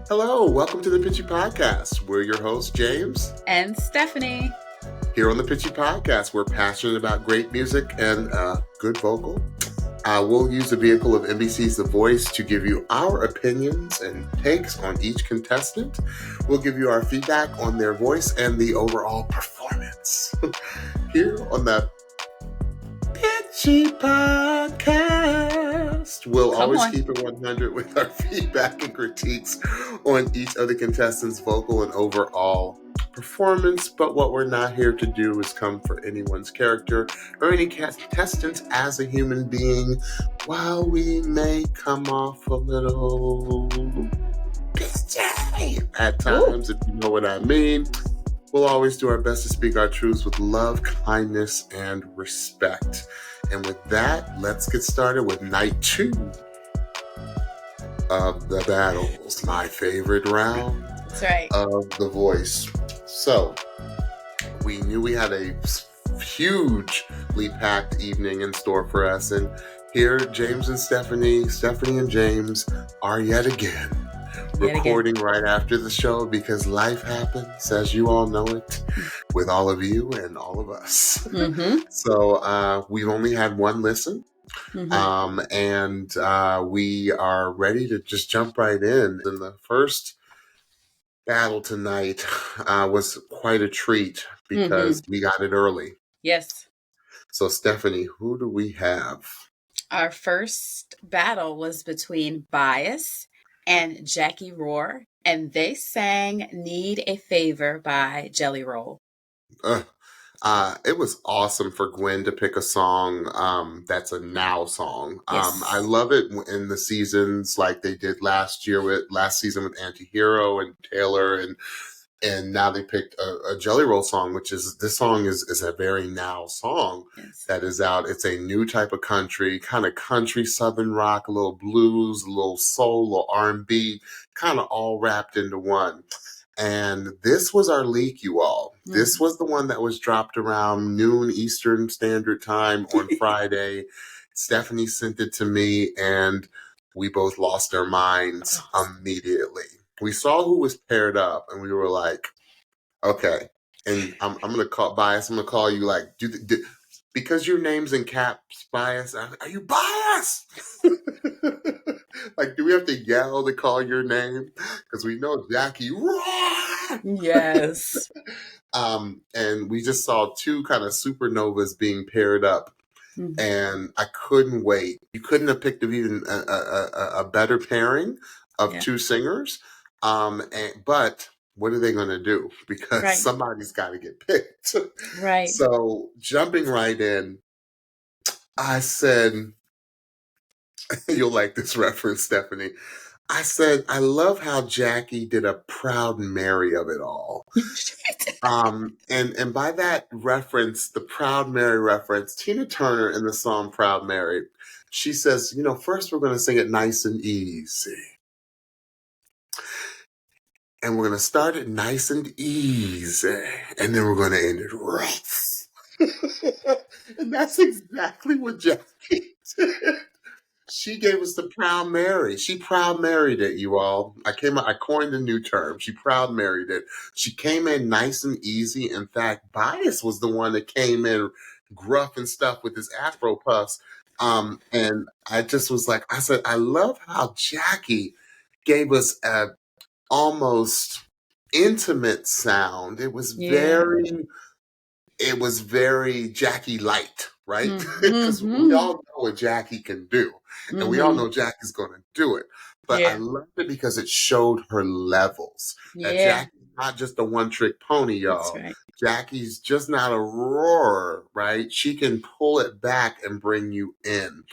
Hello, welcome to the Pitchy Podcast. We're your hosts, James and Stephanie. Here on the Pitchy Podcast, we're passionate about great music and good vocal. We'll use the vehicle of NBC's The Voice to give you our opinions and takes on each contestant. We'll give you our feedback on their voice and the overall performance. Here on the Pitchy Podcast, we'll always keep it 100 with our feedback and critiques on each of the contestants' vocal and overall performance. But what we're not here to do is come for anyone's character or any contestant as a human being. While we may come off a little pitchy at times, if you know what I mean, we'll always do our best to speak our truths with love, kindness, and respect. And with that, let's get started with night 2 of the battles. My favorite round. That's right. Of The Voice. So, we knew we had a hugely packed evening in store for us. And here, James and Stephanie and James are yet again recording right after the show because life happens, as you all know it, with all of you and all of us. Mm-hmm. So we've only had one listen, and we are ready to just jump right in. And the first battle tonight was quite a treat because we got it early. Yes. So Stephanie, who do we have? Our first battle was between Bias and Jacquie Roar, and they sang Need a Favor by Jelly Roll. It was awesome for Gwen to pick a song that's a now song. Yes. I love it in the seasons like they did last season with Antihero and Taylor, and now they picked a Jelly Roll song, this song is a very now song that is out. It's a new type of country, kind of country, southern rock, a little blues, a little soul, a little R&B, kind of all wrapped into one. And this was our leak, you all. This was the one that was dropped around noon Eastern Standard Time on Friday. Stephanie sent it to me, and we both lost our minds immediately. We saw who was paired up, and we were like, okay. And I'm going to call Bias. I'm going to call you like, because your name's in caps, Bias, are you Bias? Like, do we have to yell to call your name? Because we know Jacquie. Yes. And we just saw two kind of supernovas being paired up. And I couldn't wait. You couldn't have picked even a better pairing of two singers. But what are they going to do? Because somebody's got to get picked. Right. So jumping right in, I said, you'll like this reference, Stephanie. I said, I love how Jacquie did a Proud Mary of it all. And by that reference, the Proud Mary reference, Tina Turner in the song Proud Mary, she says, first we're going to sing it nice and easy. And we're going to start it nice and easy. And then we're going to end it rough. And that's exactly what Jacquie did. She gave us the Proud Mary. She Proud Married it, you all. I coined a new term. She Proud Married it. She came in nice and easy. In fact, Bias was the one that came in gruff and stuff with his Afro puffs. And I just was like, I said, I love how Jacquie gave us a almost intimate sound. It was very Jacquie light, right? Because we all know what Jacquie can do. And we all know Jackie's going to do it. But I loved it because it showed her levels. That Jackie's not just a one-trick pony, y'all. Right. Jackie's just not a roarer, right? She can pull it back and bring you in.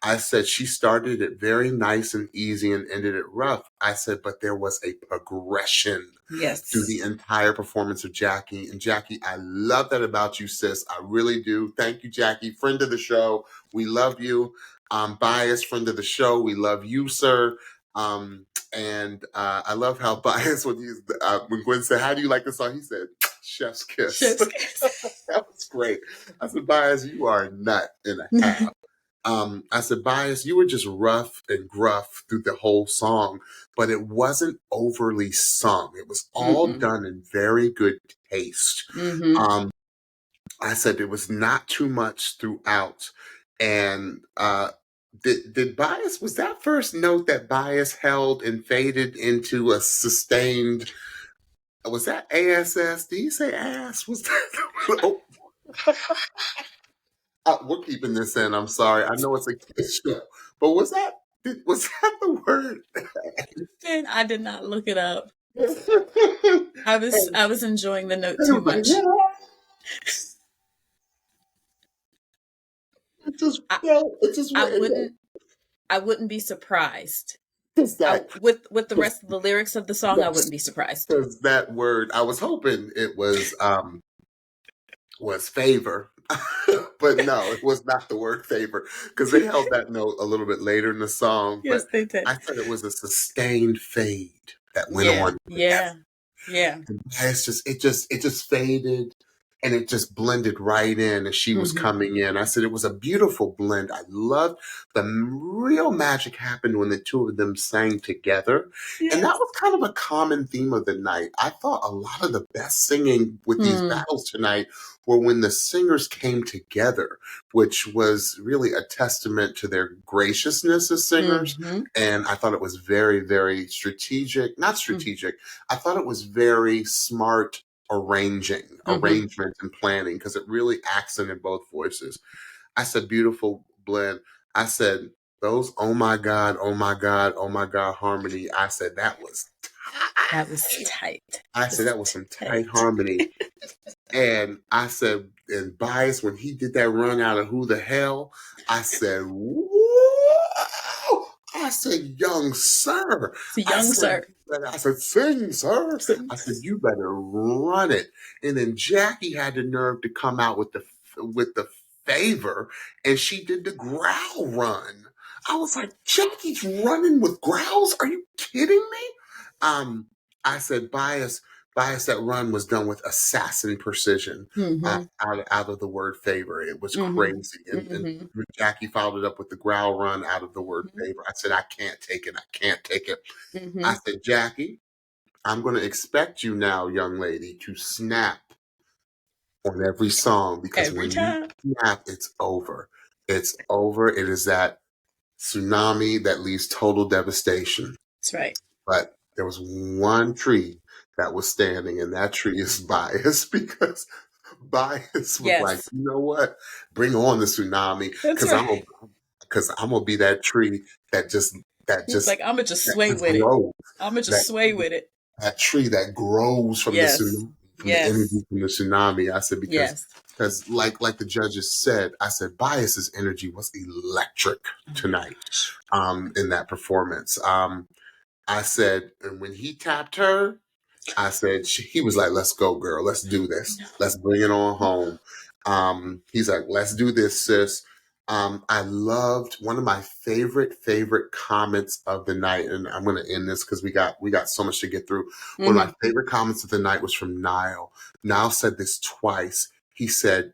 I said she started it very nice and easy and ended it rough. I said, but there was a progression through the entire performance of Jacquie. And Jacquie, I love that about you, sis. I really do. Thank you, Jacquie. Friend of the show. We love you. Bias, friend of the show. We love you, sir. And I love how Bias, when Gwen said, how do you like the song? He said, Chef's Kiss. Chef's Kiss. That was great. I said, Bias, you are a nut and a half. I said, Bias, you were just rough and gruff through the whole song, but it wasn't overly sung. It was all Mm-mm. done in very good taste. Mm-hmm. I said it was not too much throughout. And did Bias, was that first note that Bias held and faded into a sustained, was that ASS? Did you say ass? Was that? Oh, we're keeping this in. I'm sorry. I know it's a kids show, but was that the word? And I did not look it up. And I was enjoying the note it too was like, much. yeah. It just I, felt. It just I went. wouldn't be surprised. Because that. With the rest of the lyrics of the song, I wouldn't be surprised. Because that word. I was hoping it was favor. But no, it was not the word favor because they held that note a little bit later in the song. Yes, But they did. I said it was a sustained fade that went Yeah, on. yeah, yeah. And it just faded and it just blended right in as she was Mm-hmm. coming in. I said it was a beautiful blend. I loved the real magic happened when the two of them sang together. And that Yes. was kind of a common theme of the night. I thought a lot of the best singing with these Hmm. battles tonight were when the singers came together, which was really a testament to their graciousness as singers. Mm-hmm. And I thought it was very, very strategic, not strategic. I thought it was very smart Mm-hmm. arrangement and planning because it really accented both voices. I said beautiful blend. I said those oh my god, oh my god, oh my god harmony. I said that was That was tight. tight. I That said was that was some tight tight. harmony. And I said, and Bias, when he did that run out of Who the Hell, I said, whoa! I said, young sir. It's a I young said, sir. sing, sir. Sing. I said, you better run it. And then Jacquie had the nerve to come out with the favor, and she did the growl run. I was like, Jacquie's running with growls? Are you kidding me? I said, Bias that run was done with assassin precision Mm-hmm. out of the word favor. It was Mm-hmm. crazy. And Mm-hmm. Jacquie followed it up with the growl run out of the word Mm-hmm. favor. I said, I can't take it. I can't take it. Mm-hmm. I said, Jacquie, I'm going to expect you now, young lady, to snap on every song because Every when you time. snap, it's over. It's over. It is that tsunami that leaves total devastation. That's right. But there was one tree that was standing, and that tree is Bias because Bias was like, Yes. you know what? Bring on the tsunami That's because right. I'm gonna be that tree that just that He's just like, I'ma just that sway just with it. grows. I'ma That just sway with it. that tree that grows from the Yes. tsunami, from the Yes. energy from the tsunami. I said Yes. because like the judges said, I said Bias's energy was electric Oh my tonight gosh. in that performance. I said, and when he tapped her, I said, he was like, let's go, girl. Let's do this. No. Let's bring it on home. He's like, let's do this, sis. I loved one of my favorite comments of the night, and I'm going to end this because we got so much to get through. One of Mm-hmm. my favorite comments of the night was from Niall. Niall said this twice. He said,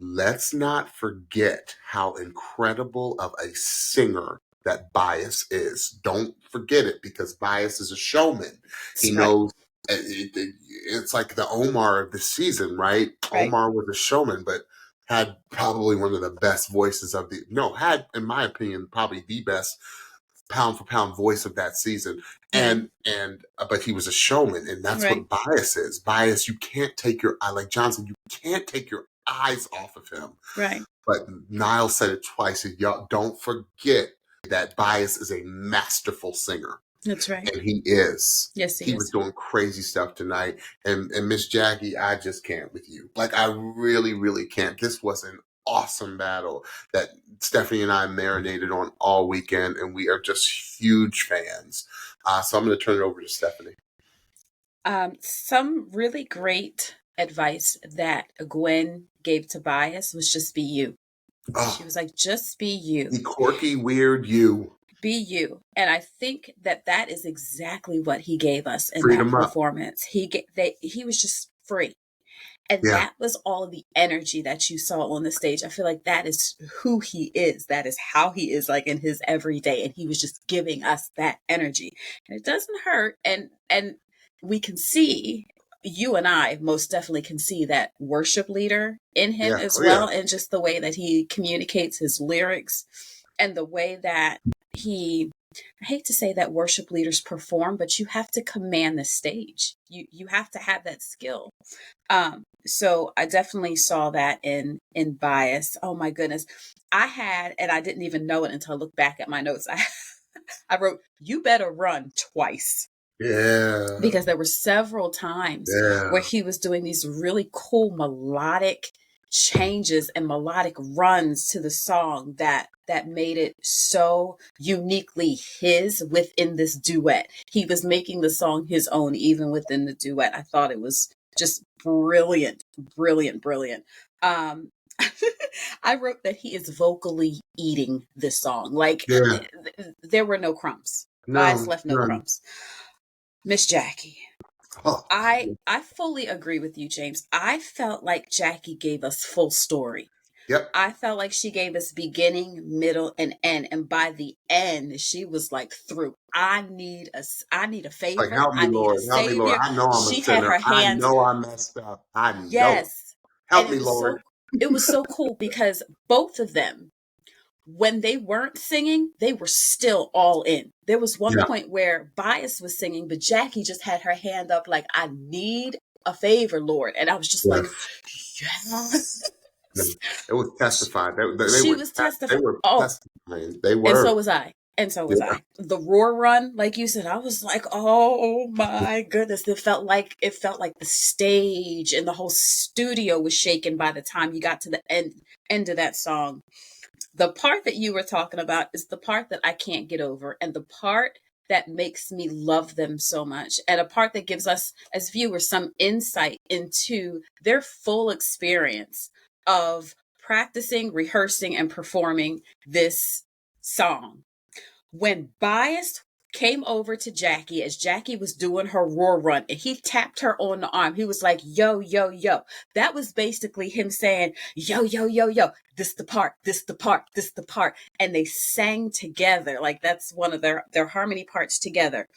let's not forget how incredible of a singer that Bias is. Don't forget it because Bias is a showman. He That's right. knows it's like the Omar of the season, right? Right. Omar was a showman, but had probably one of the best voices of had, in my opinion, probably the best pound for pound voice of that season. Mm-hmm. And but he was a showman, and that's Right. what Bias is. Bias, you can't take your eye, like Johnson, you can't take your eyes off of him. Right. But Niall said it twice. Y'all don't forget that Bias is a masterful singer. That's right. And he is. Yes, he He was is. doing crazy stuff tonight. And Miss Jacquie, I just can't with you. Like I really, really can't. This was an awesome battle that Stephanie and I marinated on all weekend, and we are just huge fans. So I'm going to turn it over to Stephanie. Some really great advice that Gwen gave to Bias was just be you. She was like, just be you. The quirky, weird you. Be you. And I think that is exactly what he gave us in Freedom that up. performance. He was just free. And Yeah. that was all the energy that you saw on the stage. I feel like that is who he is. That is how he is, like, in his everyday. And he was just giving us that energy. And it doesn't hurt. And we can see, you and I most definitely can see that worship leader in him Yeah. as Oh, yeah. well. And just the way that he communicates his lyrics and the way that I hate to say that worship leaders perform, but you have to command the stage. You have to have that skill. So I definitely saw that in Bias. Oh my goodness. I had, and I didn't even know it until I looked back at my notes. I wrote, "You better run" twice. Yeah. Because there were several times Yeah. where he was doing these really cool melodic changes and melodic runs to the song that made it so uniquely his within this duet. He was making the song his own even within the duet. I thought it was just brilliant, brilliant, brilliant. Um I wrote that he is vocally eating this song. Like, Yeah. there were no crumbs. Bias No. left no None. crumbs. Miss Jacquie. Oh. I fully agree with you, James. I felt like Jacquie gave us full story. Yep. I felt like she gave us beginning, middle, and end. And by the end, she was like through. I need a Like, favor. help me, I need a Lord. Help me, Lord. savior. I know I'm a She had sinner. her I hands. know I messed up. I know it. Yes. And Help me, Lord. it was so cool because both of them, when they weren't singing, they were still all in. There was one Yeah. point where Bias was singing, but Jacquie just had her hand up like, "I need a favor, Lord." And I was just like, yes. It was testified. She was They testifying. were Oh, testifying. They and so were. was I. And so was Yeah. I. The roar run, like you said, I was like, oh my goodness. It felt like the stage and the whole studio was shaken by the time you got to the end of that song. The part that you were talking about is the part that I can't get over, and the part that makes me love them so much, and a part that gives us as viewers some insight into their full experience of practicing, rehearsing, and performing this song. When Bias came over to Jacquie as Jacquie was doing her roar run and he tapped her on the arm, he was like, "Yo, yo, yo." That was basically him saying, "Yo, yo, yo, yo, this the part, this the part, this the part." And they sang together. Like, that's one of their harmony parts together.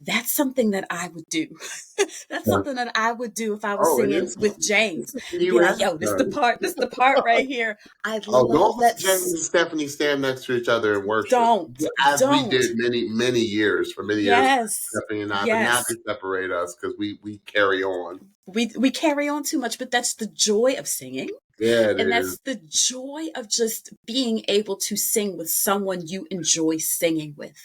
That's something that I would do. That's Yeah. something that I would do if I was Oh, it singing is. with James. Be You like, have "Yo, this the part right here." I Oh, love don't that. James and Stephanie stand next to each other in worship, Don't, as we don't. did many years, for many years, Yes. Stephanie and I. But now Yes. they separate us because we carry on. We carry on too much, but that's the joy of singing. Yeah, it And is. that's the joy of just being able to sing with someone you enjoy singing with.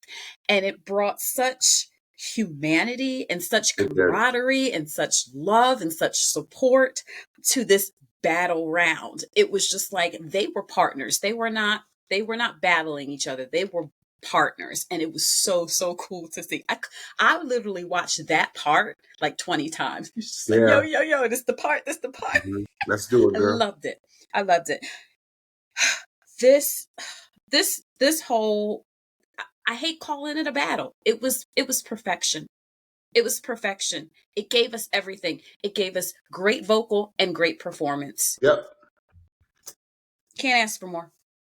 And it brought such humanity and such It is. camaraderie and such love and such support to this battle round. It was just like they were partners. They were not battling each other. They were partners, and it was so cool to see. I literally watched that part like 20 times. It's just like, yo, Yeah. yo, yo, this the part, this the part. Let's do it, I girl. loved it. I loved it. This whole, I hate calling it a battle. It was perfection. It was perfection. It gave us everything. It gave us great vocal and great performance. Yep. Can't ask for more.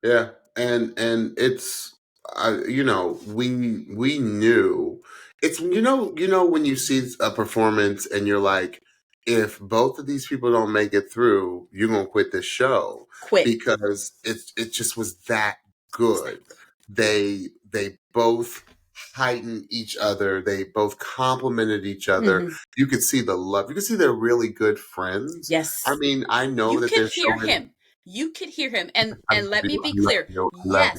Yeah, and it's we knew it's when you see a performance and you're like, if both of these people don't make it through, you're gonna quit this show Quit. because it just was that good. They both heightened each other. They both complimented each other. Mhm. You could see the love. You could see they're really good friends. Yes. I mean, I know You that could they're hear showing. him. You could hear him. And I and love let me you. be I love clear. you. I love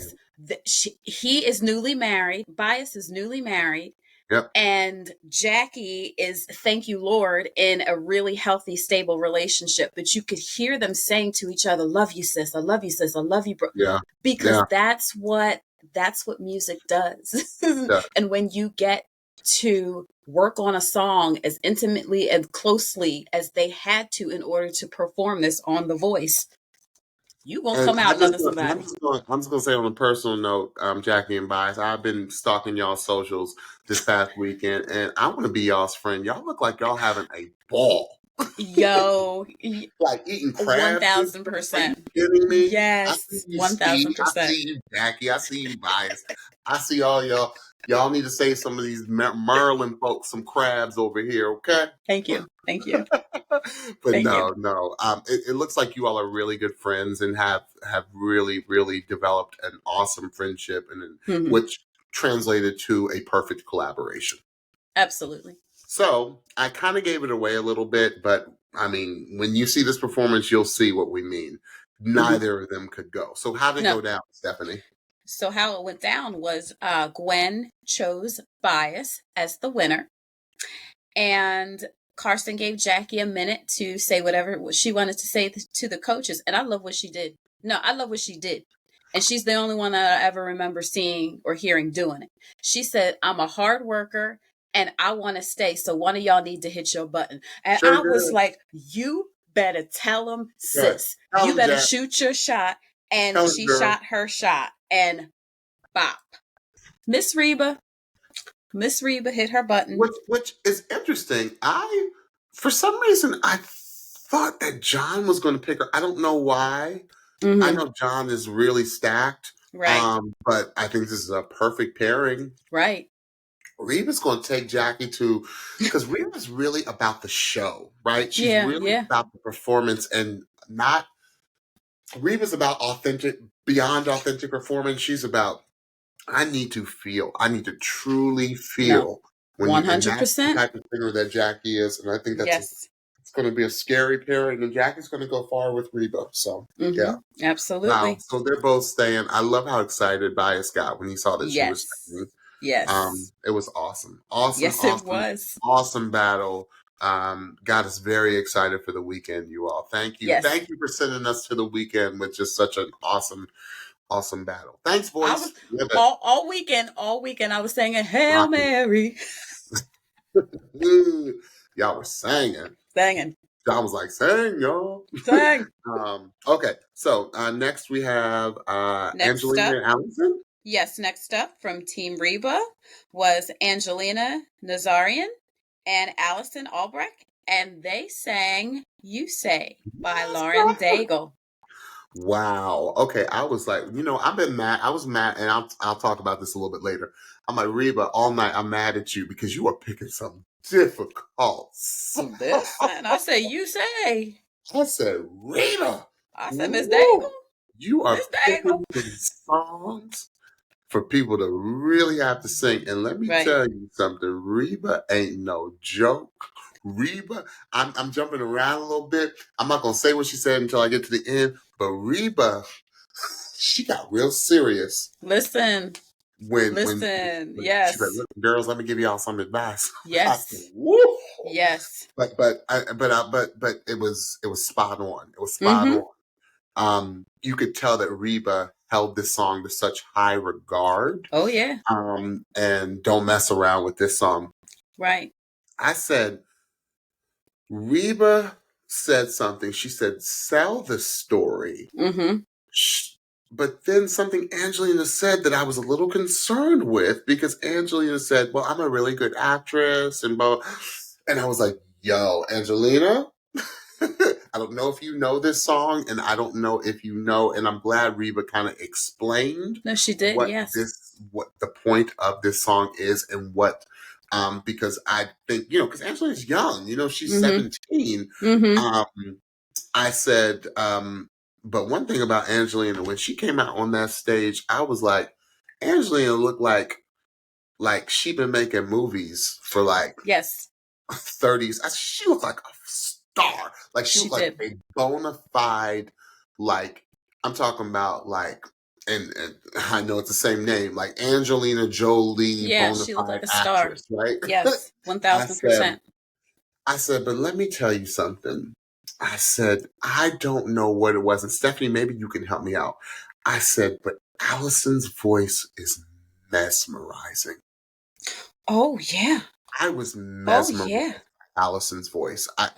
Yes, you. he is newly married. Bias is newly married. Yep. And Jacquie is, thank you, Lord, in a really healthy, stable relationship. But you could hear them saying to each other, "Love you, sis. I love you, sis. I love you, bro." Yeah. Because Yeah. that's what music does. Yeah. And when you get to work on a song as intimately and closely as they had to in order to perform this on The Voice, you won't And come out loving somebody. I'm just gonna say on a personal note, Jacquie and Bias, I've been stalking y'all's socials this past weekend, and I want to be y'all's friend. Y'all look like y'all having a ball. Yo, Like eating crabs and stuff. Are you 1000%. kidding me? I see Yes, you, Steve. I 1000%. see you, Jackie. I see you, Bias. I see all y'all. Y'all need to save some of these Maryland folks some crabs over here, okay? Thank you. Thank you. But Thank you. no. It looks like you all are really good friends and have really, really developed an awesome friendship, and Mhm. which translated to a perfect collaboration. Absolutely. So I kind of gave it away a little bit, but I mean, when you see this performance, you'll see what we mean. Neither of them could go. So how did it No. go down, Stephanie? So how it went down was Gwen chose Bias as the winner, and Karsten gave Jacquie a minute to say whatever she wanted to say to the coaches, and I love what she did. No, I love what she did. And she's the only one that I ever remember seeing or hearing doing it. She said, I'm a hard worker and I want to stay. So one of y'all need to hit your button. And Sure I was did. like, you better tell them, Right. sis. Tell You him, better Jack. shoot your shot. And Tell him, she girl. shot her shot. And bop. Miss Reba hit her button. Which is interesting. For some reason, I thought that John was going to pick her. I don't know why. Mm-hmm. I know John is really stacked. Right. But I think this is a perfect pairing. Right. Reba's going to take Jacquie to, because Reba's really about the show, right? She's Yeah, really yeah. about the performance and not, Reba's about beyond authentic performance. She's about, I need to truly No. feel and that's the 100%. type of singer that Jacquie is. And I think Yes. it's going to be a scary pairing, and Jackie's going to go far with Reba. So, yeah. Absolutely. Wow. So they're both staying. I love how excited Bias got when he saw that she was staying. Yes. It was awesome. Yes, it was. Awesome battle. Got us very excited for the weekend, you all. Thank you. Yes. Thank you for sending us to the weekend with just such an awesome battle. Thanks, voice. All weekend, I was singing Hail Mary. Y'all were singing. Singing. I was like, sing, y'all. Sing. Okay, so next we have Angelina and Alison. Yes, next up from Team Reba was Angelina, Nazarian, and Alison, Albrecht, and they sang You Say by Lauren Daigle. Wow. Okay, I was like, I've been mad. I was mad, and I'll talk about this a little bit later. I'm like, Reba, all night I'm mad at you because you are picking some difficult songs. Listen, I say You Say. I said, Reba. I said, Miss Daigle. You are picking these songs for people to really have to sing. And let me tell you something, Reba ain't no joke. Reba, I'm jumping around a little bit. I'm not gonna say what she said until I get to the end, but Reba, she got real serious. Listen. When yes. She said, "Look, girls, let me give y'all some advice." Yes. Said, woo! Yes. But it was spot on. It was spot on. You could tell that Reba held this song to such high regard. Oh yeah. And don't mess around with this song. Right. I said, Reba said something. She said, sell the story. But then something Angelina said that I was a little concerned with, because Angelina said, well, I'm a really good actress and blah. And I was like, yo, Angelina, I don't know if you know this song, and I don't know if you know, and I'm glad Reba kind of explained. No, she did. What the point of this song is, and what, because I think, because Angelina's young, she's 17. I said, but one thing about Angelina, when she came out on that stage, I was like, Angelina looked like she'd been making movies for 30s. She looked like a star. Like she looked like a bona fide, I'm talking about and I know it's the same name, like Angelina Jolie, bona she looked fide like a star. actress, right? Yes, 1000%. I said, but let me tell you something. I said, I don't know what it was. And Stephanie, maybe you can help me out. I said, but Alison's voice is mesmerizing. Oh, yeah. I was mesmerized by Alison's voice. I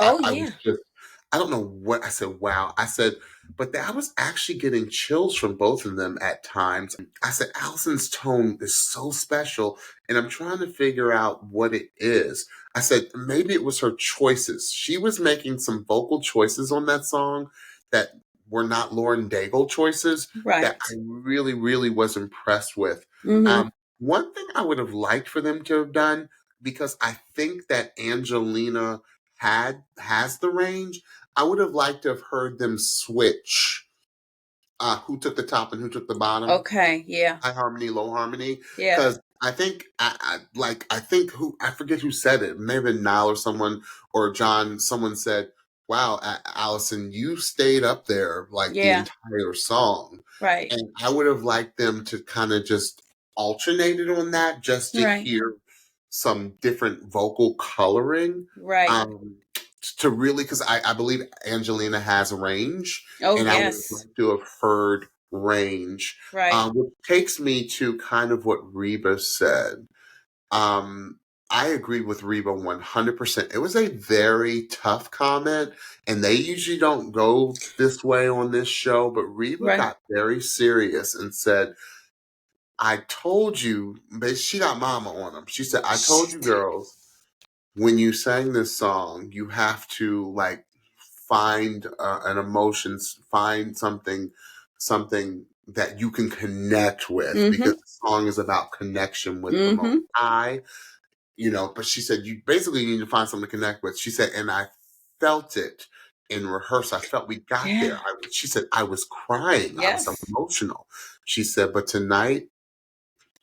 I don't know what I said. Wow. I said, but I was actually getting chills from both of them at times. I said, Alison's tone is so special, and I'm trying to figure out what it is. I said, maybe it was her choices. She was making some vocal choices on that song that were not Lauren Daigle choices that Right. I really, really was impressed with. Mm-hmm. One thing I would have liked for them to have done, because I think that Angelina has the range, I would have liked to have heard them switch who took the top and who took the bottom, Okay. Yeah. high harmony, low harmony, Yeah. because I think I think who I forget who said it, maybe Niall or someone or John. Someone said, "Wow, Alison, you stayed up there like the Yeah. entire song," Right. and I would have liked them to kind of just alternate it on that, just to Right. hear some different vocal coloring. Right. Um, to really, because I believe Angelina has range, Oh and I would have yes. liked to have heard range, Right. which takes me to kind of what Reba said. Um, I agree with Reba 100%. It was a very tough comment, and they usually don't go this way on this show, but Reba Right. got very serious and said, I told you, but she got mama on them. She said, I told you girls, when you sang this song, you have to like find an emotion, find something that you can connect with, Mm-hmm. because the song is about connection with the Most Mm-hmm. High, But she said you basically need to find something to connect with. She said, and I felt it in rehearsal. I felt we got Yeah. there. She said I was crying. I was Yes. emotional. She said, but tonight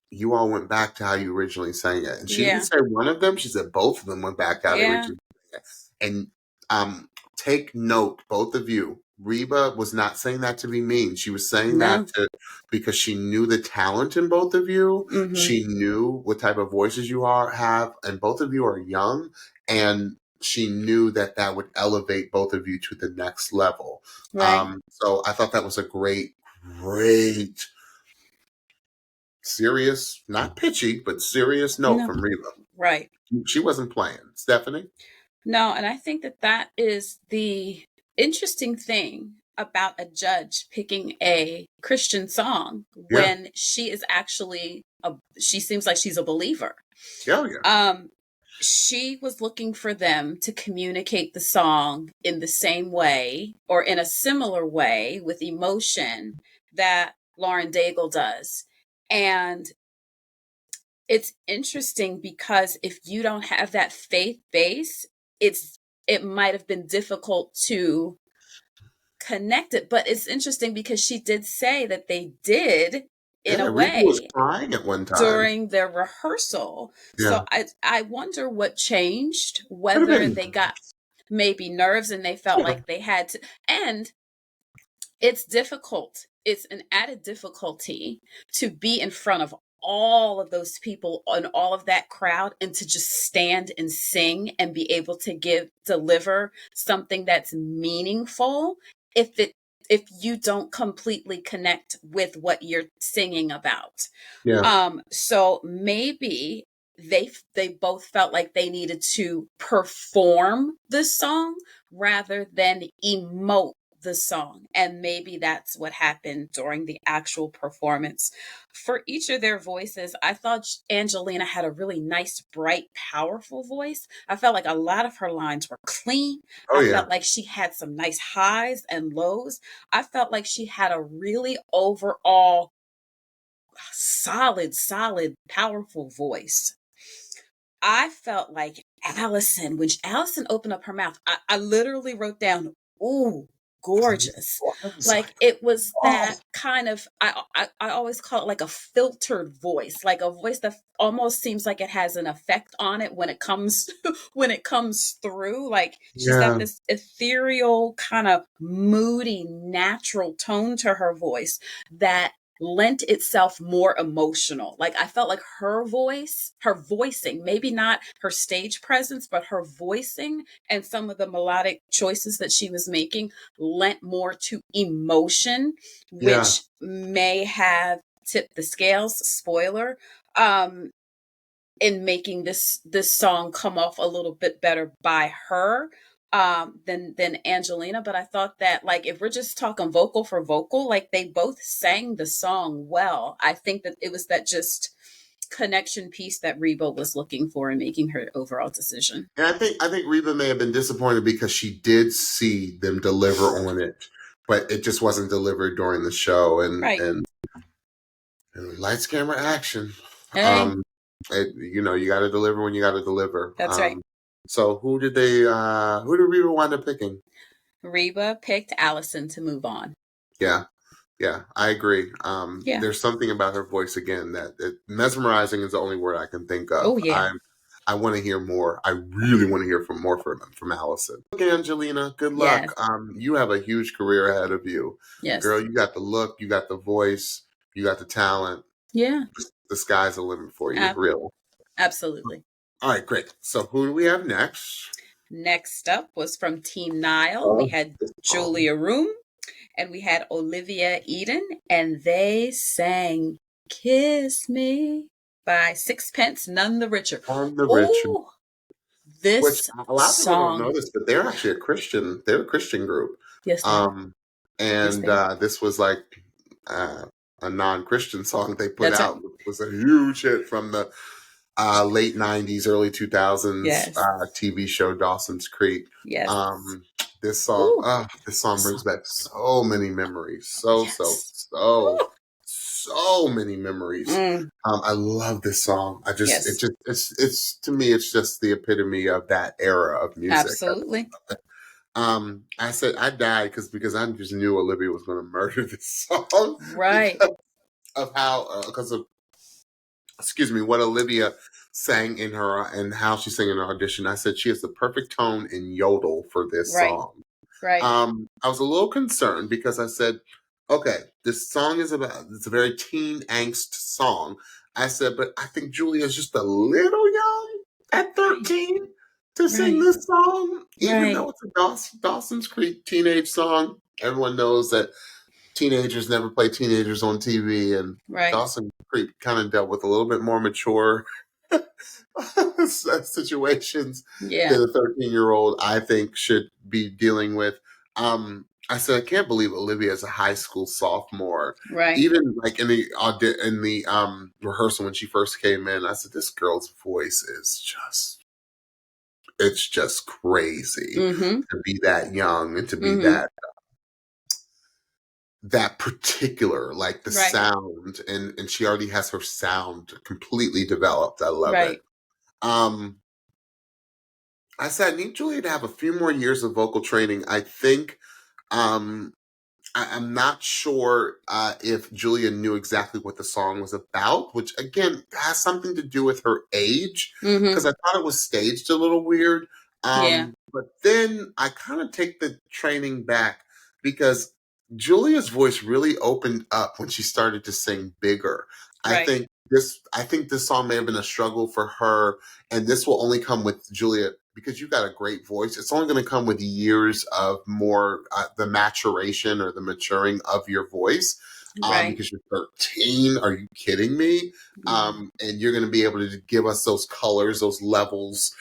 you all went back to how you originally sang it. And she didn't Yeah. say one of them. She said both of them went back to how they Yeah. originally sang it. And take note, both of you. Reba was not saying that to be mean. She was saying that No. because she knew the talent in both of you. Mm-hmm. She knew what type of voices you have, and both of you are young. And she knew that that would elevate both of you to the next level. Right. So I thought that was a great serious, not pitchy, but serious note No. from Reba. Right. She wasn't playing. Stephanie? No, and I think that that is the interesting thing about a judge picking a Christian song Yeah. when she is actually she seems like she's a believer. Yeah, yeah. She was looking for them to communicate the song in the same way or in a similar way with emotion that Lauren Daigle does. And it's interesting because if you don't have that faith base, it might have been difficult to connect it. But it's interesting because she did say that they did in Yeah, a Reba was way crying at one time. during their rehearsal. So Yeah. I wonder what changed, Could have whether been. they got maybe nerves and they felt Yeah. like they had to. And it's difficult. It's an added difficulty to be in front of all of those people and all of that crowd and to just stand and sing and be able to deliver something that's meaningful if you don't completely connect with what you're singing about. Yeah. So maybe they both felt like they needed to perform the song rather than emote the song. And maybe that's what happened during the actual performance. For each of their voices, I thought Angelina had a really nice, bright, powerful voice. I felt like a lot of her lines were clean. Oh I yeah. felt like she had some nice highs and lows. I felt like she had a really overall solid, powerful voice. I felt like Alison, when Alison opened up her mouth, I literally wrote down, ooh, gorgeous. I was Like like, it was oh that kind of, I always call it like a filtered voice, like a voice that almost seems like it has an effect on it when it comes, when it comes through. Like she's got yeah. this ethereal kind of moody, natural tone to her voice that lent itself more emotional. Like I felt like her voice, her voicing, maybe not her stage presence, but her voicing and some of the melodic choices that she was making lent more to emotion, Yeah. which may have tipped the scales, spoiler, um, in making this song come off a little bit better by her. than Angelina. But I thought that, like, if we're just talking vocal for vocal, like, they both sang the song well. I think that it was that just connection piece that Reba was looking for in making her overall decision. And I think Reba may have been disappointed because she did see them deliver on it, but it just wasn't delivered during the show. Right. And lights, camera, action. Hey, You got to deliver when you got to deliver. that's right. So who did Reba wind up picking? Reba picked Alison to move on. Yeah. Yeah, I agree. Yeah. There's something about her voice again that mesmerizing is the only word I can think of. Oh, yeah. I want to hear more. I really want to hear more from Alison. Okay, Angelina, good luck. Yes. You have a huge career ahead of you. Yes. Girl, you got the look, you got the voice, you got the talent. Yeah. The sky's the limit for you, really. Absolutely. All right, great. So who do we have next? Next up was from Team Nile. We had Julia Roome and we had Olivia Eden, and they sang Kiss Me by Sixpence None the Richer. On the Richer. This Which a lot of people song, don't notice, but they're actually they're a Christian group. Yes, This was like a non-Christian song they put That's out. right. It was a huge hit from the late 90s, early 2000s Yes. TV show Dawson's Creek. Yes. This song brings back so many memories. So many memories. I love this song. It's to me, it's just the epitome of that era of music. Absolutely. I said I died because I just knew Olivia was going to murder this song, right? Because of what Olivia sang in her and how she sang in her audition. I said she has the perfect tone and yodel for this song. Right. I was a little concerned because I said, okay, this song it's a very teen angst song. I said, but I think Julia is just a little young at 13 to sing this song, even though it's a Dawson's Creek teenage song. Everyone knows that teenagers never play teenagers on TV, and Dawson's Creek kind of dealt with a little bit more mature situations that a 13-year-old, I think, should be dealing with. I said, I can't believe Olivia is a high school sophomore. Right. Even like in the rehearsal when she first came in, I said, this girl's voice is just crazy to be that young and to be that particular, like the sound, and she already has her sound completely developed. I love it. I said, I need Julia to have a few more years of vocal training. I think I'm not sure if Julia knew exactly what the song was about, which again has something to do with her age, because I thought it was staged a little weird. But then I kind of take the training back because Julia's voice really opened up when she started to sing bigger. I think this song may have been a struggle for her, and this will only come with Julia because you got a great voice. It's only going to come with years of more the maturation or the maturing of your voice. Because you're 13. Are you kidding me? And you're going to be able to give us those colors, those levels.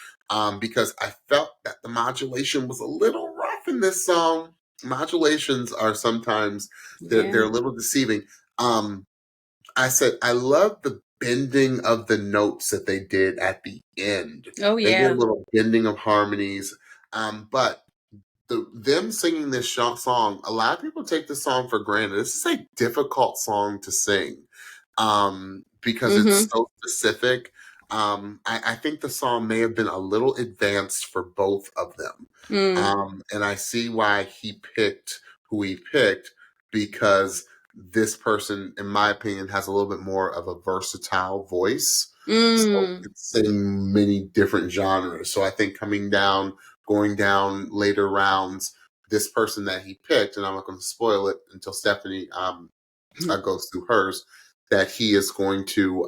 Because I felt that the modulation was a little rough in this song. Modulations are sometimes they're a little deceiving. I said I love the bending of the notes that they did at the end. Oh yeah, they did a little bending of harmonies. But them singing this song, a lot of people take this song for granted. This is a difficult song to sing because it's so specific. I think the song may have been a little advanced for both of them. And I see why he picked who he picked, because this person, in my opinion, has a little bit more of a versatile voice. So he can sing many different genres. So I think going down later rounds, this person that he picked, and I'm not going to spoil it until Stephanie goes through hers, that he is going to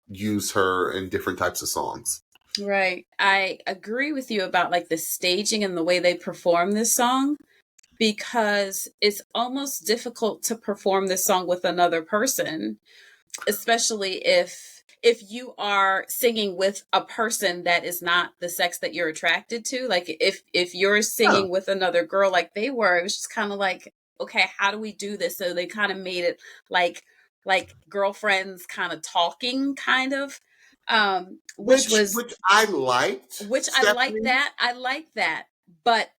use her in different types of songs. Right. I agree with you about like the staging and the way they perform this song, because it's almost difficult to perform this song with another person, especially if if you are singing with a person that is not the sex that you're attracted to, like if you're Yeah. singing with another girl like they were, it was just kind of like, okay, how do we do this? So they kind of made it like girlfriends kind of talking, kind of, Which I liked, which I like Stephanie. that. I like that. But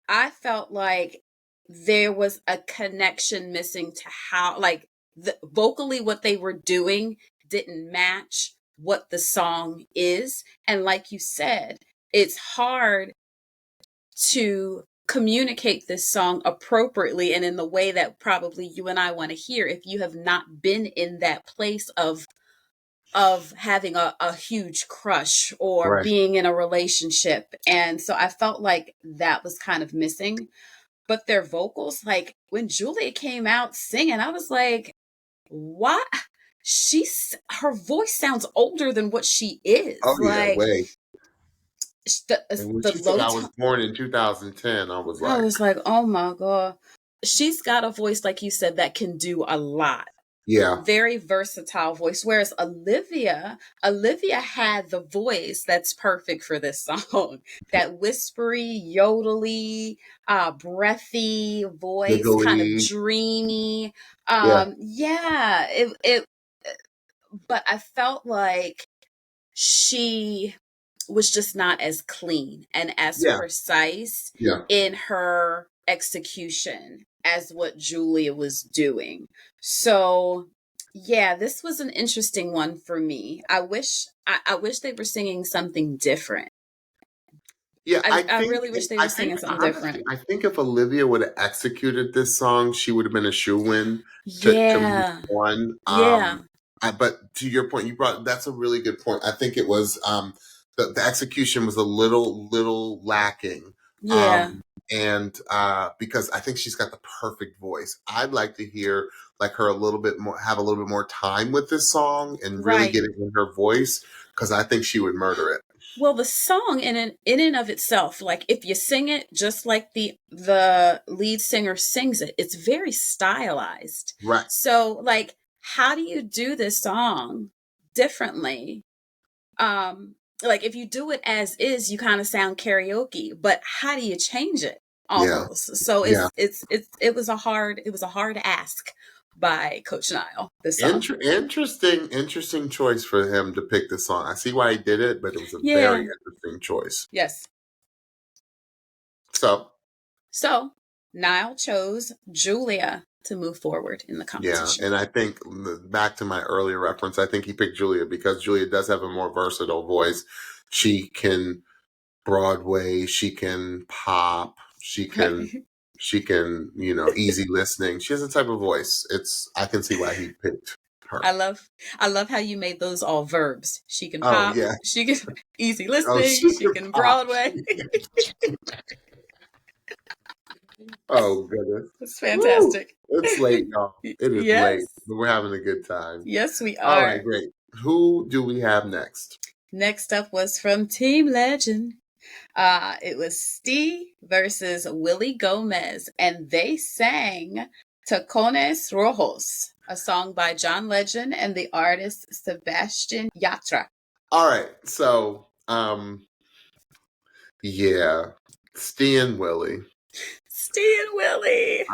I felt like there was a connection missing to how, like, vocally what they were doing didn't match what the song is. And like you said, it's hard to communicate this song appropriately and in the way that probably you and I want to hear if you have not been in that place of having a huge crush or Right. being in a relationship. And so I felt like that was kind of missing. But their vocals, like when Julia came out singing, I was like, what? Her voice sounds older than what she is. Oh yeah, Like way. the And when the she said low I tone. was born in 2010, I was I like, was like, oh my God. She's got a voice, like you said, that can do a lot. yeah, Very versatile voice. Whereas Olivia had the voice that's perfect for this song. That whispery, yodely, breathy voice, kind of giggly. dreamy. Yeah, Yeah, it but I felt like she was just not as clean and as yeah, precise yeah. in her execution as what Julia was doing. So, yeah, this was an interesting one for me. I wish they were singing something different. Yeah, I really wish they were I think singing something honestly, different. I think if Olivia would have executed this song, she would have been a shoe-in to move Yeah. on. Yeah. But to your point, that's a really good point. I think it was the execution was a little lacking. Yeah. Um and because I think she's got the perfect voice. I'd like to hear like her a little bit more, have a little bit more time with this song and really Right. get it in her voice because I think she would murder it. Well, the song in and of itself, like if you sing it just like the lead singer sings it, it's very stylized. Right. So, like, how do you do this song differently? Like if you do it as is, you kind of sound karaoke, but how do you change it Yeah. almost? So Yeah. it was a hard ask by Coach Nile, this song. Interesting choice for him to pick this song. I see why he did it, but it was a very Yeah. interesting choice. Yes. So, So Nile chose Julia to move forward in the yeah, competition. and I think back to my earlier reference, I think he picked Julia because Julia does have a more versatile voice. She can Broadway, she can pop, easy listening. She has a type of voice. I can see why he picked her. I love how you made those all verbs. She can Oh pop, yeah. she can easy Oh, listening, she she can can pop. Broadway. Oh goodness. It's Woo! fantastic. It's late, y'all. It is late, Yes. but we're having a good time. Yes, we All right, are. great. Who do we have next? Next up was from Team Legend. It was Stee versus Willie Gomez, and they sang Tacones Rojos, a song by John Legend and the artist Sebastian Yatra. All right, so yeah, Stee and Willie. Stee and Willie.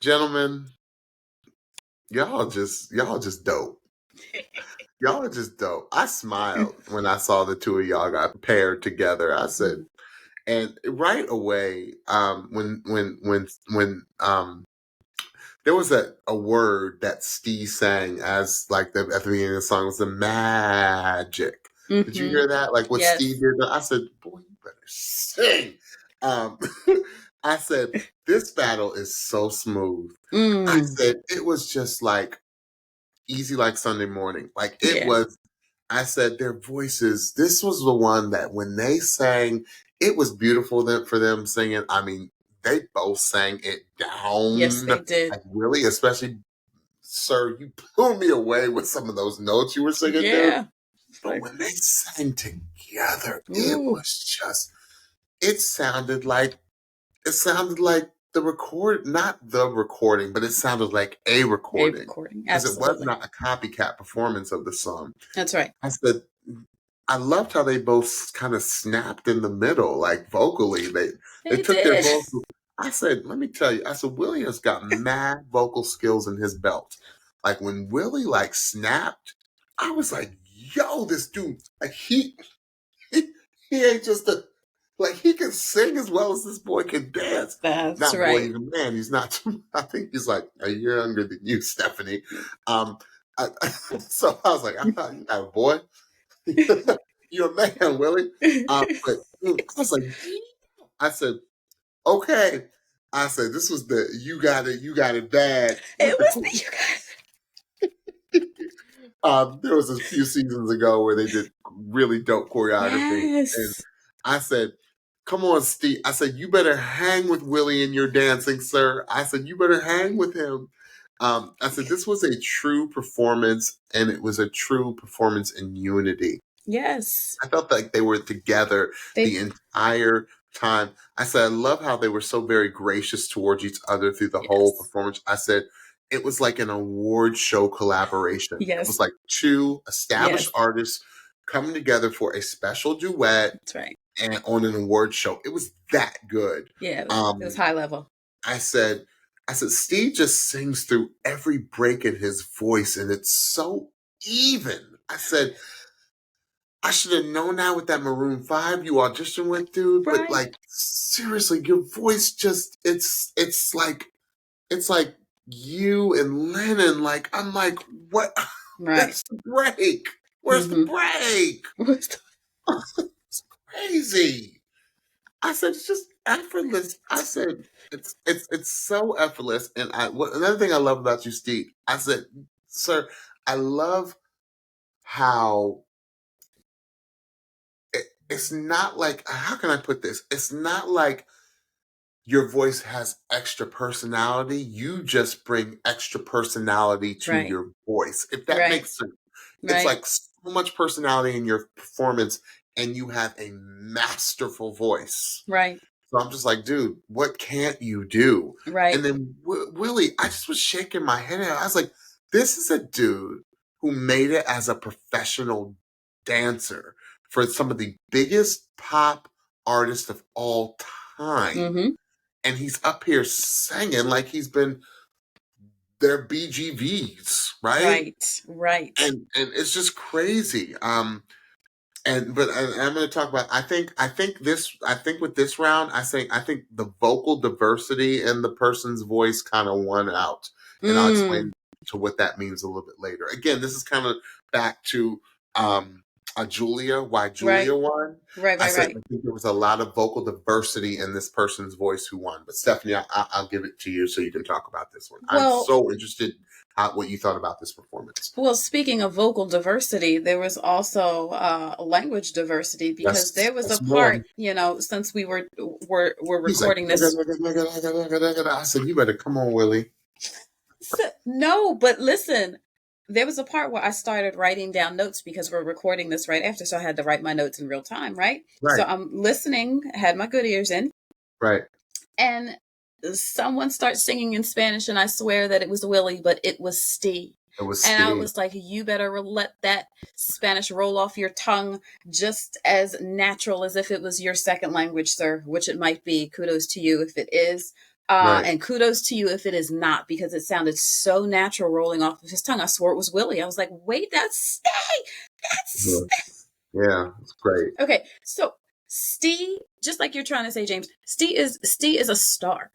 Gentlemen, y'all just dope. Y'all are just dope. I smiled when I saw the two of y'all got paired together. I said, and right away, when there was a word that Steve sang as like at the beginning of the song was the magic. Did you hear that? Like what Yes. Steve did? I said, boy, you better sing. Um, I said, this battle is so smooth. I said, it was just like easy like Sunday morning. Like it was, I said, their voices, this was the one that when they sang, it was beautiful for them singing. I mean, they both sang it down. Yes, they did. Like really, especially, sir, you blew me away with some of those notes you were singing, dude. Yeah. But when they sang together, Ooh. it sounded like not the recording, but it sounded like a recording. Because it was Absolutely. not a copycat performance of the song. That's right. I said, I loved how they both kind of snapped in the middle, like vocally. They took their did. vocal. I said, let me tell you, I said, Willie has got mad vocal skills in his belt. Like when Willie like snapped, I was like, yo, this dude, like he ain't just a, like he can sing as well as this boy can dance. That's Not boy, right. he's a man. He's not, I think he's like a year younger than you, Stephanie. So I was like, I thought you had a boy. You're a man, Willie. But I was like, I said, okay. I said, this was the you got it bad. It was the you got There was a few seasons ago where they did really dope choreography. Yes. And I said, come on, Steve. I said, you better hang with Willie in your dancing, sir. I said, you better hang with him. I said, this was a true performance, and it was a true performance in unity. Yes. I felt like they were together the entire time. I said, I love how they were so very gracious towards each other through the whole performance. I said, it was like an award show collaboration. Yes. It was like two established artists coming together for a special duet. That's right. And on an award show. It was that good. Yeah, it was high level. I said, Steve just sings through every break in his voice, and it's so even. I said, I should have known that with that Maroon 5 you auditioned with, dude. Right. But like, seriously, your voice just, it's like you and Lennon. Like, I'm like, what? Right. Where's the break? Where's the break? It's crazy. I said, it's just effortless. I said, it's so effortless. And another thing I love about you, Steve, I said, sir, I love how it's not like, how can I put this? It's not like your voice has extra personality. You just bring extra personality to your voice. If that makes sense. It's like so much personality in your performance, and you have a masterful voice. Right. So I'm just like, dude, what can't you do? Right. And then Willie, I just was shaking my head. I was like, this is a dude who made it as a professional dancer for some of the biggest pop artists of all time. And he's up here singing like he's been their BGVs, right? Right. And it's just crazy. I'm going to talk about. I think with this round, I think the vocal diversity in the person's voice kind of won out, and I'll explain to what that means a little bit later. Again, this is kind of back to Julia. Why Julia won? I think there was a lot of vocal diversity in this person's voice who won. But Stephanie, I'll give it to you so you can talk about this one. I'm so interested what you thought about this performance. Well, speaking of vocal diversity, there was also language diversity, because there was a part, since we were recording this. I said, you better come on, Willie. No, but listen, there was a part where I started writing down notes because we're recording this right after, so I had to write my notes in real time, right? So I'm listening, had my good ears in. Right. And someone starts singing in Spanish, and I swear that it was Willie, but it was Stee. It was and Stee. I was like, you better let that Spanish roll off your tongue just as natural as if it was your second language, sir, which it might be. Kudos to you if it is. And kudos to you if it is not, because it sounded so natural rolling off of his tongue. I swore it was Willie. I was like, wait, that's Stee. That's Stee. Yeah, it's great. Okay, so Stee, just like you're trying to say, James, Stee is a star.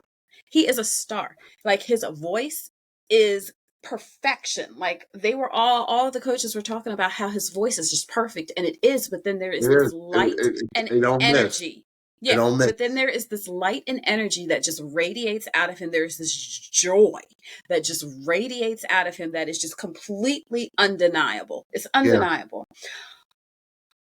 He is a star. Like, his voice is perfection. Like, they were all the coaches were talking about how his voice is just perfect, and it is, but then there is this light and energy. Yeah, but then there is this light and energy that just radiates out of him. There is this joy that just radiates out of him that is just completely undeniable. It's undeniable.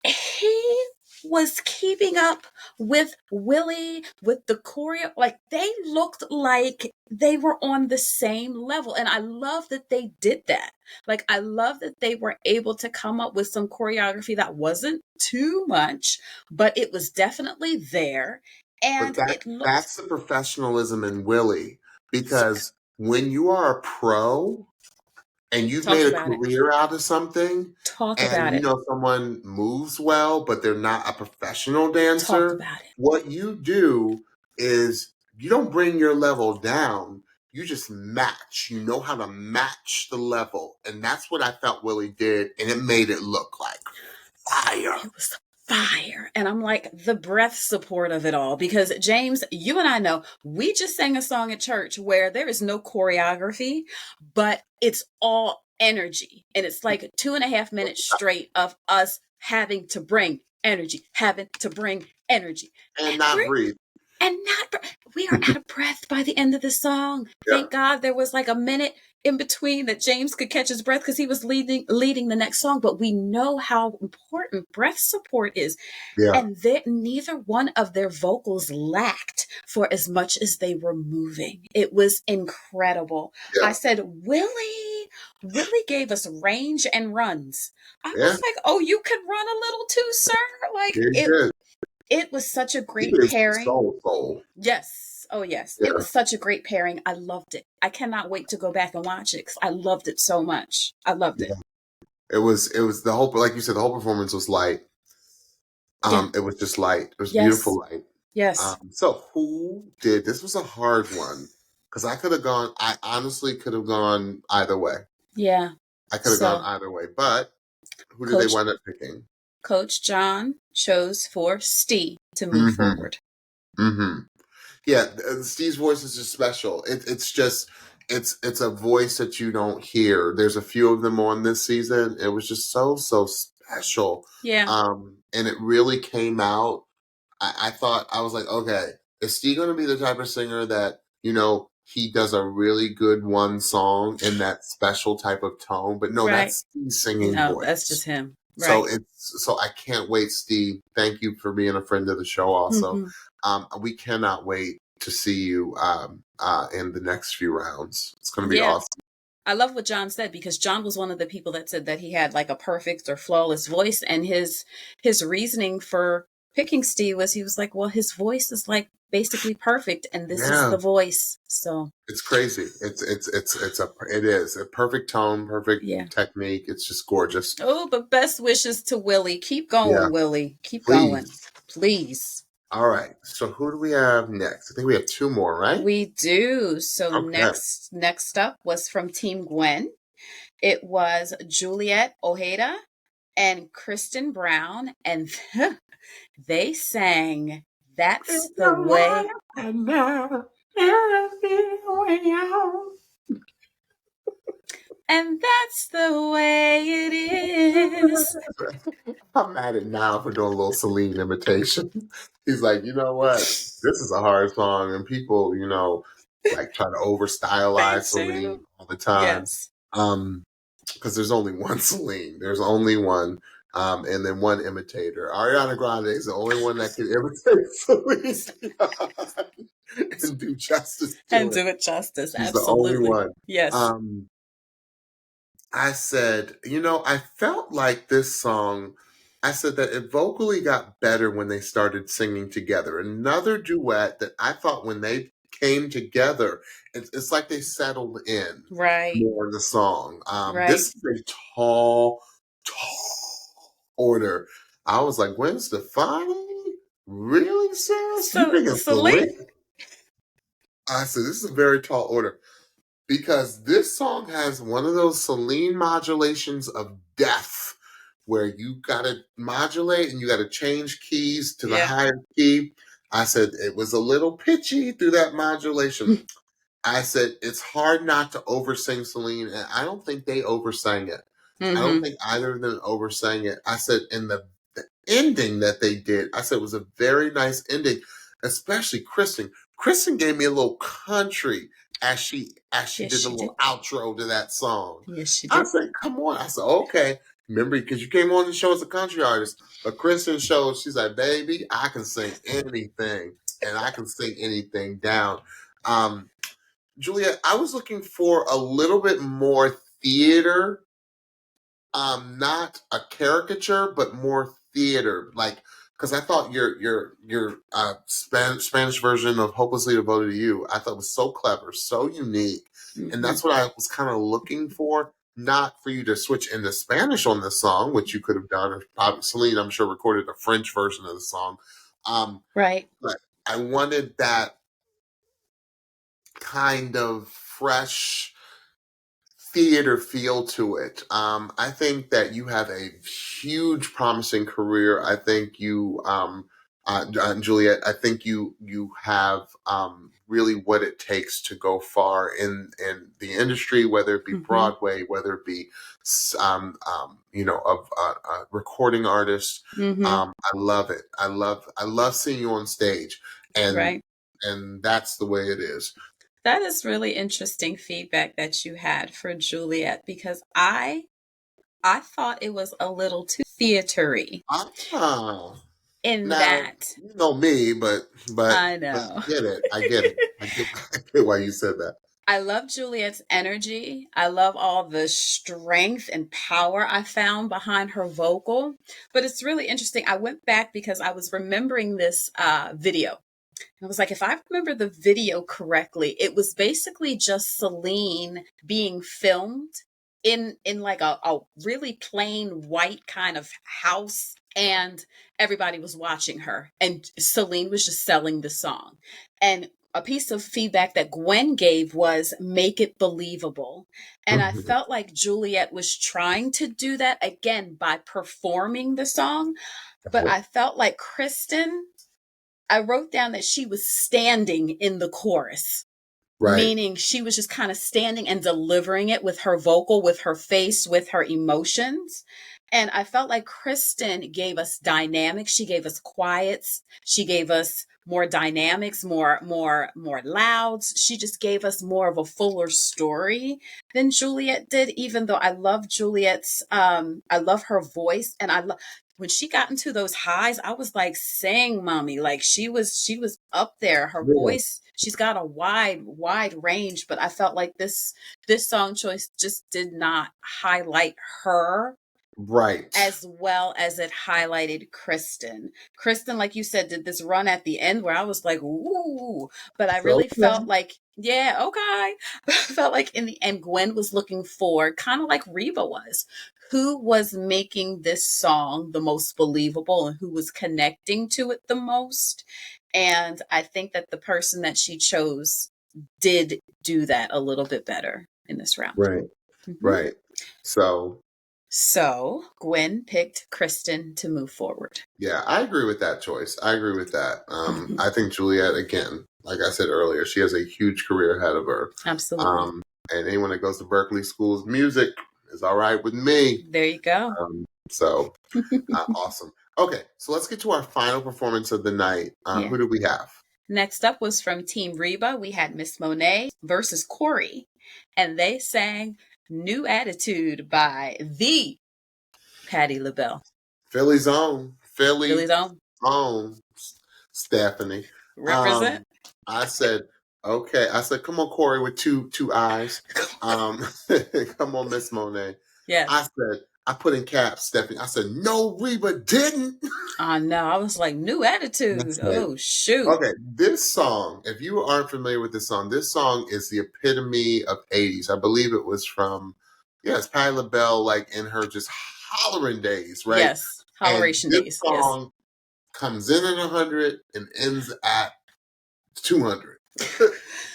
Yeah. He was keeping up with Willie, with the choreo. Like, they looked like they were on the same level. And I love that they did that. Like, I love that they were able to come up with some choreography that wasn't too much, but it was definitely there. But and it looked. that's the professionalism in Willie, because when you are a pro and you've Talk made a about it. career out of something, Talk and about it. someone moves well but they're not a professional Talk dancer, about it. what you do is you don't bring your level down, you just match. You know how to match the level, and that's what I felt Willie did, and it made it look like fire. It was fire. And I'm like, the breath support of it all. Because James, you and I know, we just sang a song at church where there is no choreography, but it's all energy. And it's like 2.5 minutes straight of us having to bring energy, having to bring energy. And not breathe. And not, we are out of breath by the end of the song. Yeah. Thank God there was like a minute in between that James could catch his breath because he was leading the next song. But we know how important breath support is. Yeah. And neither one of their vocals lacked for as much as they were moving. It was incredible. Yeah. I said, Willie gave us range and runs. I Yeah. was like, oh, you could run a little too, sir. Like Yeah, he did. it was such a great He is pairing. soul. Yes. Oh, yes. Yeah. It was such a great pairing. I loved it. I cannot wait to go back and watch it 'cause I loved it so much. I loved it. It was the whole, like you said, the whole performance was light. Yeah. It was just light. It was Yes. beautiful light. Yes. So who did, this was a hard one, because I honestly could have gone either way. Yeah. I could have gone either way, but who did they wind up picking? Coach John chose for Stee to move forward. Mm-hmm. Yeah, Stee's voice is just special. It's just, it's a voice that you don't hear. There's a few of them on this season. It was just so special. Yeah. And it really came out. I thought, I was like, okay, is Stee going to be the type of singer that, he does a really good one song in that special type of tone? But no, that's Stee's singing voice. That's just him. Right. So I can't wait, Stee. Thank you for being a friend of the show also. Mm-hmm. We cannot wait to see you in the next few rounds. It's going to be awesome. I love what John said, because John was one of the people that said that he had like a perfect or flawless voice, and his reasoning for picking Stee was, he was like, well, his voice is like basically perfect, and this is the voice. So it's crazy. It is a perfect tone, perfect technique. It's just gorgeous. Oh, but best wishes to Willie. Keep going, Willie. Keep going, please. All right. So who do we have next? I think we have two more, right? We do. So next up was from Team Gwen. It was Juliette, Ojeda, and Kristen Brown, and they sang "That's the Way." And that's the way it is. I'm mad at Now for doing a little Celine imitation. He's like, you know what? This is a hard song, and people, like try to over stylize Celine all the time. Yes. Because there's only one Celine. There's only one. And then one imitator. Ariana Grande is the only one that can imitate Celine and do justice to it. Do it justice. She's Absolutely. the only one. Yes. I said, I felt like this song, I said that it vocally got better when they started singing together. Another duet that I thought when they came together, it's like they settled in more in the song. This is a tall order. I was like, Gwen Stefani? Really, sis? You thinking Celine? I said, this is a very tall order. Because this song has one of those Celine modulations of death, where you got to modulate and you got to change keys to the higher key. I said it was a little pitchy through that modulation. I said it's hard not to oversing Celine, and I don't think they oversang it. I don't think either of them oversang it. I said in the ending that they did, I said it was a very nice ending, especially Kristen. Kristen gave me a little country as she did the little outro to that song. Yes, she did. I said, come on. I said, okay. Remember, because you came on the show as a country artist, but Kristen showed, she's like, baby, I can sing anything, and I can sing anything down. Juliette, I was looking for a little bit more theater, not a caricature, but more theater. Like because I thought your Spanish version of "Hopelessly Devoted to You" I thought was so clever, so unique, and Mm-hmm. that's what I was kind of looking for. Not for you to switch into Spanish on this song, which you could have done. Or probably Celine, I'm sure, recorded a French version of the song. Right. But I wanted that kind of fresh theater feel to it. I think that you have a huge, promising career. I think you, Juliette, I think you have really what it takes to go far in the industry, whether it be Mm-hmm. Broadway, whether it be, a recording artist. Mm-hmm. I love it. I love seeing you on stage, and Right. and that's the way it is. That is really interesting feedback that you had for Juliet because I thought it was a little too theatery Ah. in Now, that. you know me, I but know. I get it. I get it. I get why you said that. I love Juliet's energy. I love all the strength and power I found behind her vocal. But it's really interesting. I went back because I was remembering this video. I was like, if I remember the video correctly, it was basically just Celine being filmed in like a really plain white kind of house, and everybody was watching her, and Celine was just selling the song. And a piece of feedback that Gwen gave was make it believable. And I Mhm. felt like Juliet was trying to do that again by performing the song, but I felt like Kristen, I wrote down that she was standing in the chorus, Right. meaning she was just kind of standing and delivering it with her vocal, with her face, with her emotions. And I felt like Kristen gave us dynamics. She gave us quiets. She gave us more dynamics, more louds. She just gave us more of a fuller story than Juliet did, even though I love Juliet's I love her voice, and I love when she got into those highs, I was like, sing mommy. Like she was up there. Her Yeah. voice, she's got a wide range, but I felt like this song choice just did not highlight her Right. as well as it highlighted Kristen. Kristen, like you said, did this run at the end where I was like, ooh, but I So really felt like, yeah, okay. But I felt like in the end, Gwen was looking for, kind of like Reba was, who was making this song the most believable and who was connecting to it the most. And I think that the person that she chose did do that a little bit better in this round. right. Mhm. Right. So So Gwen picked Kristen to move forward. yeah, I agree with that choice. I agree with that. Mhm. I think Juliet, again, like I said earlier, she has a huge career ahead of her. Absolutely. Um, and anyone that goes to Berkeley School of Music is all right with me. There you go. So awesome. Okay, so let's get to our final performance of the night. Yeah. Who do we have? Next up was from Team Reba. We had Miss Monet versus CORii, and they sang New Attitude by the Patti LaBelle. Philly's own. Billy's Philly's own. own Stephanie. Represent. Um, I said, okay. I said, come on, Corey, with two eyes. Um, come on, Miss Monet. Yes. I said, I put in caps, Stephanie. I said, no, Reba didn't. Oh no, I was like, New I Attitude. said, Oh shoot. okay, this song, if you aren't familiar with this song is the epitome of 80s. I believe it was from, yes, Patti LaBelle, like in her just hollering days, right? Yes. And Holleration this days. Yes. song comes in at 100 and ends at 200.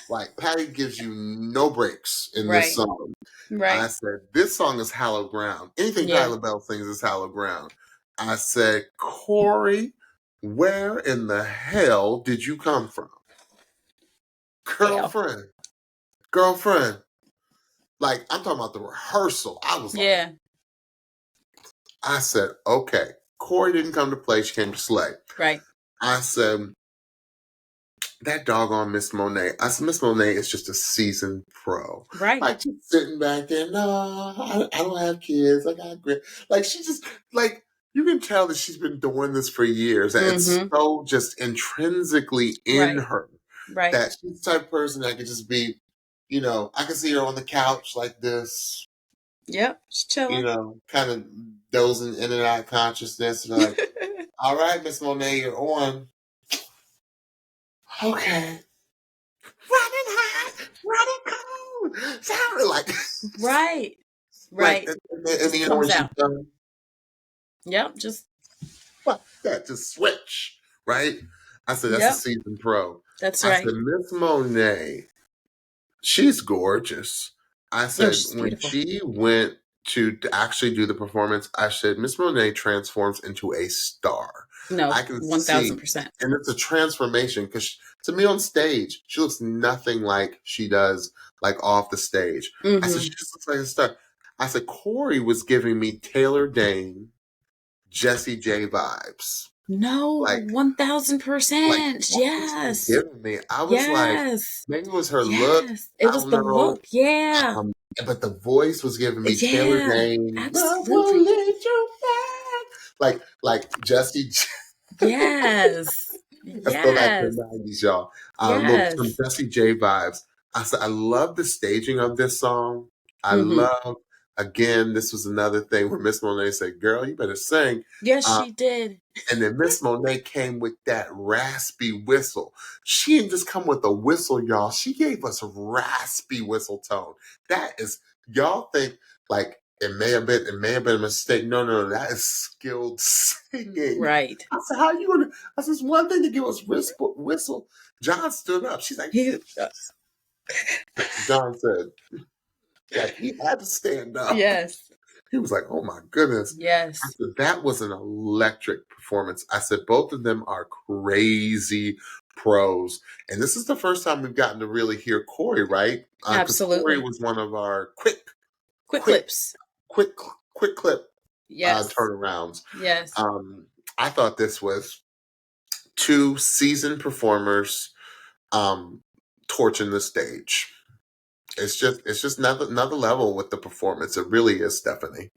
Like Patty gives you no breaks in this Right. song. I Right. said, this song is hallowed ground. Anything Patti Yeah. LaBelle sings is hallowed ground. I said, Corey, where in the hell did you come from? Well. Girlfriend. Girlfriend. Like, I'm talking about the rehearsal. I was like, Yeah. I said, okay. Corey didn't come to play, she came to slay. Right. I said, that doggone Miss Monet. I said, Miss Monet is just a seasoned pro. Right. Like, she's sitting back there, no, I don't have kids. I got great. Like, she just, like, you can tell that she's been doing this for years. And it's Mm-hmm. so just intrinsically in Right. her Right. that she's the type of person that can just be, I can see her on the couch like this, Yep. Just chilling. kind of dozing in and out of consciousness. And like, All right, Miss Monet, you're on. Okay. Running hot, running cold. Sounded like Right. like Right. and Just you know comes when she's out. done, Yep. Just fuck that, just switch, right? I said that's a yep. seasoned pro. That's I right. said Miss Monet, she's gorgeous. I Oh, said she's when beautiful. she went to actually do the performance, I said Miss Monet transforms into a star. No, I can see, 1000%. and it's a transformation because to me on stage, she looks nothing like she does like off the stage. I said Mm-hmm. she just looks like a star. I said CORI was giving me Taylor Dane, Jessie J vibes. No, Like 1000%. that's what she was Yes. giving me. I was like, Yes. maybe it was her look. Yes. It I was don't the know. look. Yeah. But the voice was giving me Taylor Yeah. Dane. Love will Absolutely. lead you back. Like Jessie. Yes. That's still back in Yes. the 90s, y'all. Look, some Yes. Jessie J vibes. I said, I love the staging of this song. I Mm-hmm. love, again, this was another thing where Miss Monet said, girl, you better sing. Yes, she did. And then Miss Monet came with that raspy whistle. She didn't just come with a whistle, y'all. She gave us a raspy whistle tone. That is, y'all think like it may have been a mistake. No, that is skilled singing. Right. I said, how you gonna? I said, it's one thing to give us whistle. John stood up. She's like, He, John said, like he had to stand up. yes. He was like, oh my goodness. Yes. I said, that was an electric performance. I said, both of them are crazy pros. And this is the first time we've gotten to really hear CORI, right? Because CORI Absolutely. was one of our quick Clips. clip Yes. turnarounds. Yes. I thought this was two seasoned performers torching the stage. It's just another level with the performance. It really is, Stephanie.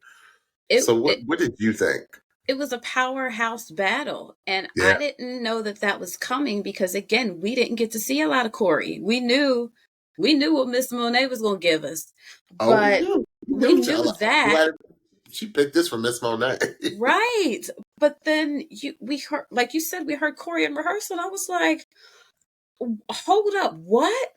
So what did you think? It was a powerhouse battle, and Yeah. I didn't know that was coming because again, we didn't get to see a lot of CORI. We knew what Miss Monet was going to give us, but we knew that. She picked this from Miss Monet. Right. But then we heard, like you said, we heard CORI in rehearsal, and I was like, hold up, what?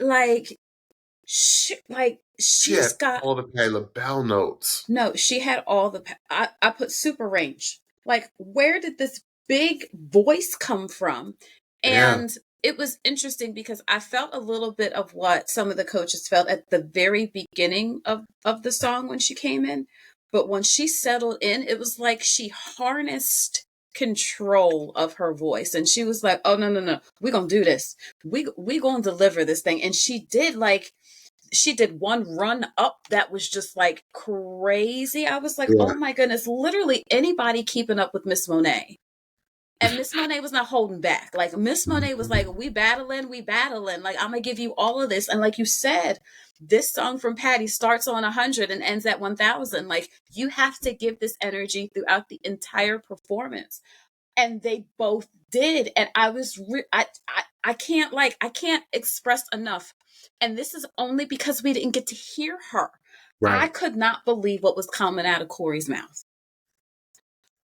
She's got all the Patti LaBelle notes. No, she had all the. I put super range. Like, where did this big voice come from? And it was interesting because I felt a little bit of what some of the coaches felt at the very beginning of the song when she came in. But when she settled in, it was like she harnessed control of her voice. And she was like, oh, no. We're going to do this. We going to deliver this thing. And she did she did one run up that was just like crazy. I was like, oh my goodness, literally anybody keeping up with Miss Monet. And Miss Monet was not holding back. Like Miss Monet was like, we battling. Like, I'm going to give you all of this. And like you said, this song from Patti starts on 100 and ends at 1000. Like you have to give this energy throughout the entire performance. And they both did. And I was, I can't express enough. And this is only because we didn't get to hear her. Right. I could not believe what was coming out of CORI's mouth.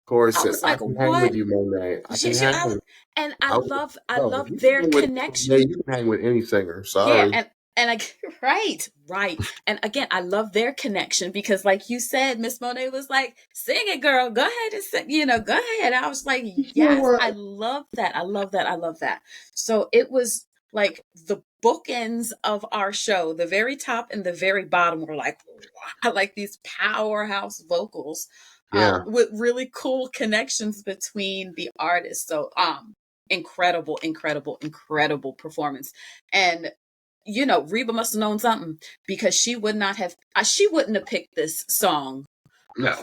CORI said, I can hang with you, Monet. I love their connection. You can hang with any singer. Sorry. Yeah, right. And again, I love their connection because like you said, Miss Monet was like, sing it, girl. Go ahead and sing, go ahead. I was like, yes, I love that. So it was like the bookends of our show. The very top and the very bottom were like, wow, like these powerhouse vocals. With really cool connections between the artists. So incredible performance. And Reba must have known something because she wouldn't have picked this song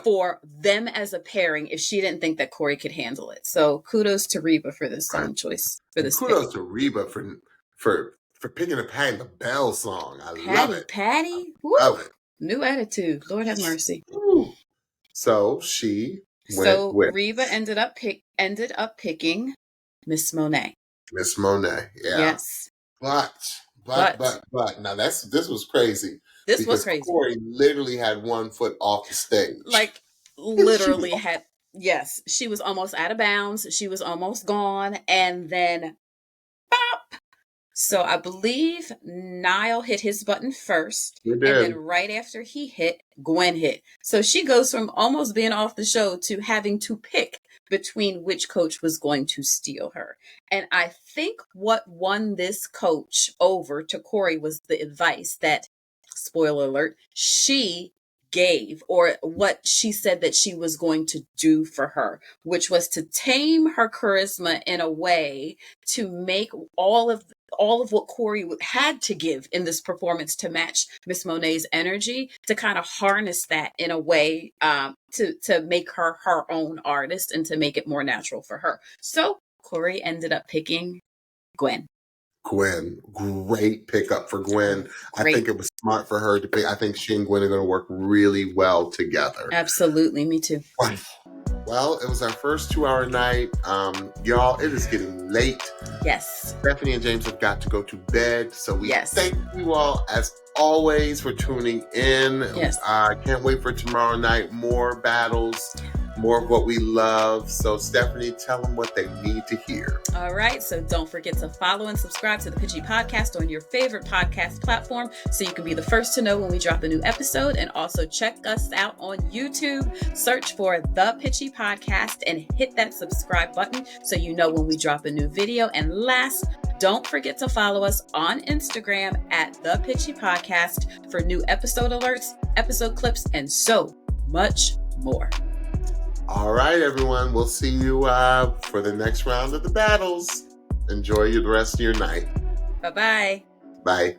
for them as a pairing if she didn't think that CORI could handle it. So kudos to Reba for this song choice. Kudos to Reba for picking a Patti LaBelle song. I love it. Patti, love it. New attitude. Lord have mercy. Woo. So she went with Reba ended up picking Miss Monet. Miss Monet, yeah. Yes. But now this was crazy. This was crazy. CORI literally had one foot off the stage. Like literally had Yes, she was almost out of bounds. She was almost gone. And then, bop! So I believe Niall hit his button first. You And then did. right after he hit, Gwen hit. So she goes from almost being off the show to having to pick between which coach was going to steal her. And I think what won this coach over to CORI was the advice that, spoiler alert, she gave, or what she said that she was going to do for her, which was to tame her charisma in a way to make all of what CORI had to give in this performance to match Miss Monet's energy, to kind of harness that in a way, to make her her own artist and to make it more natural for her. So CORI ended up picking Gwen. Gwen, great pickup for Gwen. I Great. think it was smart for her to pick. I think she and Gwen are going to work really well together. Absolutely, me too. Well, it was our first 2-hour night. Y'all, it is getting late. Yes. Stephanie and James have got to go to bed. So we Yes. thank you all, as always, for tuning in. Yes. I can't wait for tomorrow night. More battles, more of what we love. So Stephanie, tell them what they need to hear. All right. So don't forget to follow and subscribe to the Pitchy Podcast on your favorite podcast platform so you can be the first to know when we drop a new episode. And also check us out on YouTube. Search for The Pitchy Podcast and hit that subscribe button so you know when we drop a new video. And last, don't forget to follow us on Instagram at The Pitchy Podcast for new episode alerts, episode clips, and so much more. All right, everyone. We'll see you for the next round of the battles. Enjoy the rest of your night. Bye-bye. Bye.